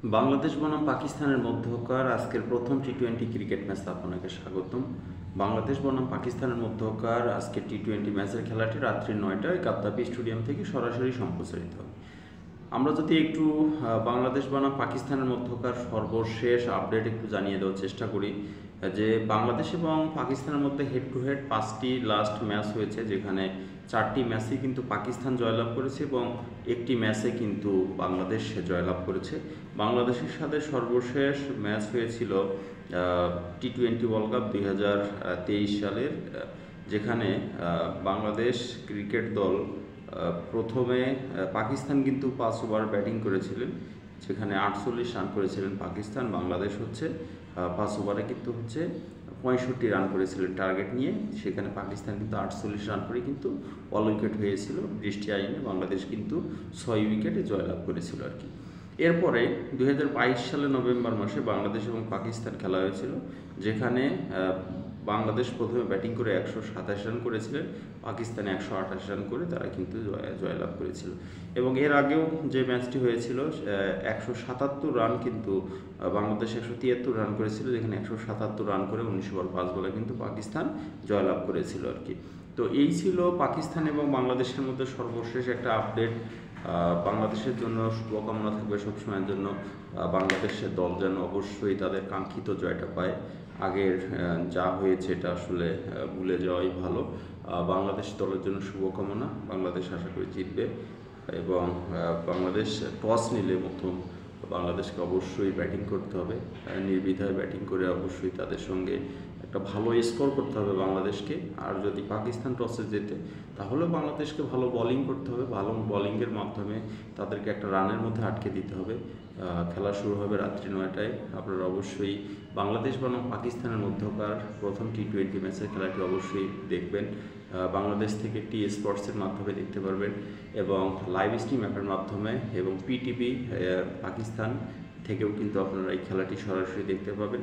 বাংলাদেশ বনাম পাকিস্তানের মধ্যকার আজকের প্রথম টি-20 ক্রিকেট ম্যাচ আপনাকে স্বাগতম। বাংলাদেশ বনাম পাকিস্তানের মধ্যকার আজকের টি-20 ম্যাচের খেলাটি রাত্রি ৯টায় কাদ্দাফি স্টেডিয়াম থেকে সরাসরি সম্প্রচারিত হয়। আমরা যদি একটু বাংলাদেশ বনাম পাকিস্তানের মধ্যকার সর্বশেষ আপডেট একটু জানিয়ে দেওয়ার চেষ্টা করি যে বাংলাদেশ এবং পাকিস্তানের মধ্যে হেড টু হেড 5টি লাস্ট ম্যাচ হয়েছে, যেখানে 4টি ম্যাচে কিন্তু পাকিস্তান জয়লাভ করেছে এবং একটি ম্যাচে কিন্তু বাংলাদেশ জয়লাভ করেছে। বাংলাদেশের সাথে সর্বশেষ ম্যাচ হয়েছিল টি-20 ওয়ার্ল্ড কাপ 2023 সালের, যেখানে বাংলাদেশ ক্রিকেট দল প্রথমে পাকিস্তান কিন্তু 5 ওভার ব্যাটিং করেছিলেন, যেখানে 48 রান করেছিলেন পাকিস্তান। বাংলাদেশ 5 ওভারে কিন্তু 65 রান করেছিলেন টার্গেট নিয়ে, সেখানে পাকিস্তান কিন্তু 48 রান করে কিন্তু অল উইকেট হয়েছিল। বৃষ্টি আইনে বাংলাদেশ কিন্তু 6 উইকেটে জয়লাভ করেছিল আর কি। এরপরে 2022 সালে নভেম্বর মাসে বাংলাদেশ এবং পাকিস্তান খেলা হয়েছিল, যেখানে বাংলাদেশ প্রথমে ব্যাটিং করে 127 রান করেছিলেন, পাকিস্তানে 128 রান করে তারা কিন্তু জয়লাভ করেছিল। এবং এর আগেও যে ম্যাচটি হয়েছিল 177 রান কিন্তু বাংলাদেশ 173 রান করেছিল, যেখানে 177 রান করে 19 ওভার 5 বলে কিন্তু পাকিস্তান জয়লাভ করেছিল আর কি। তো এই ছিল পাকিস্তান এবং বাংলাদেশের মধ্যে সর্বশেষ একটা আপডেট। বাংলাদেশের জন্য শুভকামনা থাকবে সবসময়ের জন্য। বাংলাদেশের দল যেন অবশ্যই তাদের কাঙ্ক্ষিত জয়টা পায়। আগের যা হয়েছে এটা আসলে ভুলে যাওয়াই ভালো। বাংলাদেশ দলের জন্য শুভকামনা। বাংলাদেশ আশা করি জিতবে এবং বাংলাদেশ টস নিলে প্রথম বাংলাদেশকে অবশ্যই ব্যাটিং করতে হবে, নির্দ্বিধায় ব্যাটিং করে অবশ্যই তাদের সঙ্গে একটা ভালো স্কোর করতে হবে বাংলাদেশকে। আর যদি পাকিস্তান টসে জেতে তাহলে বাংলাদেশকে ভালো বোলিং করতে হবে, ভালো বোলিংয়ের মাধ্যমে তাদেরকে একটা রানের মধ্যে আটকে দিতে হবে। খেলা শুরু হবে রাত্রি 9টায়। আপনারা অবশ্যই বাংলাদেশ বনাম পাকিস্তানের মধ্যকার প্রথম টি-20 ম্যাচের খেলাটি অবশ্যই দেখবেন। বাংলাদেশ থেকে টি স্পোর্টসের মাধ্যমে দেখতে পারবেন এবং লাইভ স্ট্রিম অ্যাপের মাধ্যমে এবং পিটিভি পাকিস্তান থেকেও কিন্তু আপনারা এই খেলাটি সরাসরি দেখতে পাবেন।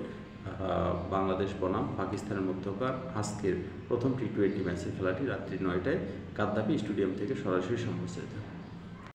বাংলাদেশ বনাম পাকিস্তানের মধ্যকার আজকের প্রথম টি-20 ম্যাচের খেলাটি রাত্রি 9টায় কাদ্দাফি স্টেডিয়াম থেকে সরাসরি সম্প্রচারিত।